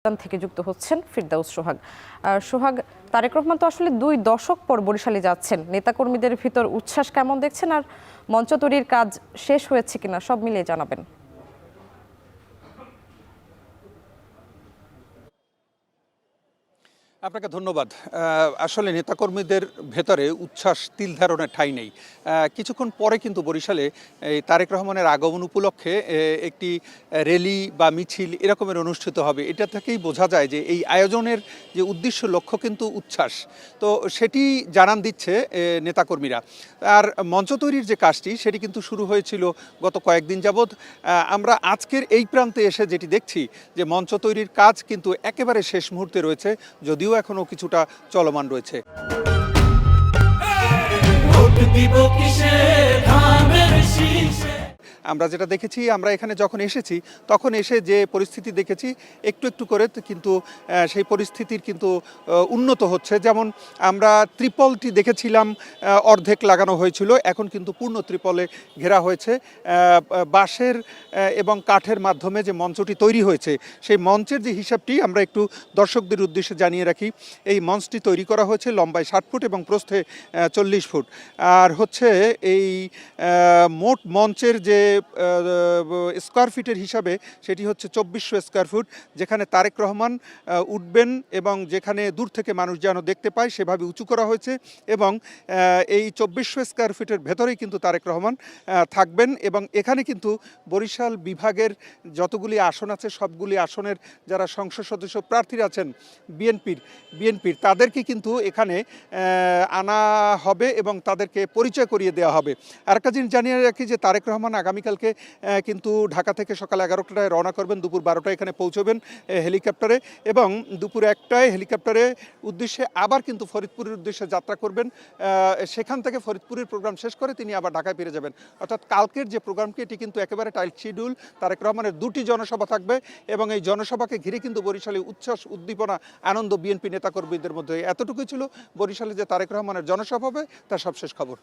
থেকে যুক্ত হচ্ছেন ফিরদাউস সোহাগ। সোহাগ, তারেক রহমান তো আসলে 2 দশক পর বরিশালে যাচ্ছেন, নেতাকর্মীদের ভিতর উচ্ছ্বাস কেমন দেখছেন, আর মঞ্চ তৈরির কাজ শেষ হয়েছে কিনা সব মিলিয়ে জানাবেন। আপনাকে ধন্যবাদ। আসলে নেতাকর্মীদের ভেতরে উচ্ছ্বাস তিল ধারণের ঠাঁই নেই। কিছুক্ষণ পরে কিন্তু বরিশালে এই তারেক রহমানের আগমন উপলক্ষে একটি র্যালি বা মিছিল এরকমের অনুষ্ঠিত হবে। এটা থেকেই বোঝা যায় যে এই আয়োজনের যে উদ্দেশ্য লক্ষ্য কিন্তু উচ্ছ্বাস, তো সেটি জানান দিচ্ছে নেতাকর্মীরা। আর মঞ্চ তৈরির যে কাজটি সেটি কিন্তু শুরু হয়েছিল গত কয়েকদিন যাবৎ। আমরা আজকের এই প্রান্তে এসে যেটি দেখছি যে মঞ্চ তৈরির কাজ কিন্তু একেবারে শেষ মুহূর্তে রয়েছে, যদিও এখনো কিছুটা চলমান রয়েছে। আমরা যেটা দেখেছি, আমরা এখানে যখন এসেছি তখন এসে যে পরিস্থিতি দেখেছি, একটু একটু করে কিন্তু সেই পরিস্থিতির কিন্তু উন্নত হচ্ছে। যেমন আমরা ত্রিপলটি দেখেছিলাম অর্ধেক লাগানো হয়েছিল, এখন কিন্তু পূর্ণ ত্রিপলে ঘেরা হয়েছে। বাঁশের এবং কাঠের মাধ্যমে যে মঞ্চটি তৈরি হয়েছে, সেই মঞ্চের যে হিসাবটি আমরা একটু দর্শকদের উদ্দেশ্যে জানিয়ে রাখি। এই মঞ্চটি তৈরি করা হয়েছে লম্বায় 60 ফুট এবং প্রস্থে 40 ফুট। আর হচ্ছে এই মোট মঞ্চের যে স্কোয়ার ফিটের হিসাবে সেটি হচ্ছে 2400 স্কোয়ার ফুট, যেখানে তারেক রহমান উঠবেন এবং যেখানে দূর থেকে মানুষ যেন দেখতে পায় সেভাবে উঁচু করা হয়েছে। এবং এই 2400 স্কোয়ার ফিটের ভেতরেই কিন্তু তারেক রহমান থাকবেন। এবং এখানে কিন্তু বরিশাল বিভাগের যতগুলি আসন আছে সবগুলি আসনের যারা সংসদ সদস্য প্রার্থীরা আছেন বিএনপির তাদেরকে কিন্তু এখানে আনা হবে এবং তাদেরকে পরিচয় করিয়ে দেওয়া হবে। আরেকটা জিনিস জানিয়ে রাখি যে তারেক রহমান আগামীকালকে কিন্তু ঢাকা থেকে সকাল 11টায় রওনা করবেন, দুপুর 12টায় এখানে পৌঁছবেন হেলিকপ্টারে, এবং দুপুর 1টায় হেলিকপ্টারে উদ্দেশ্যে আবার কিন্তু ফরিদপুরের উদ্দেশ্যে যাত্রা করবেন। সেখান থেকে ফরিদপুরের প্রোগ্রাম শেষ করে তিনি আবার ঢাকায় ফিরে যাবেন। অর্থাৎ কালকের যে প্রোগ্রামটি এটি কিন্তু একেবারে টাইট শিডিউল। তারেক রহমানের 2টি জনসভা থাকবে এবং এই জনসভাকে ঘিরে কিন্তু বরিশালে উচ্ছ্বাস, উদ্দীপনা, আনন্দ বিএনপি নেতাকর্মীদের মধ্যে। এতটুকুই ছিল বরিশালে যে তারেক রহমানের জনসভা হবে তার সবশেষ খবর।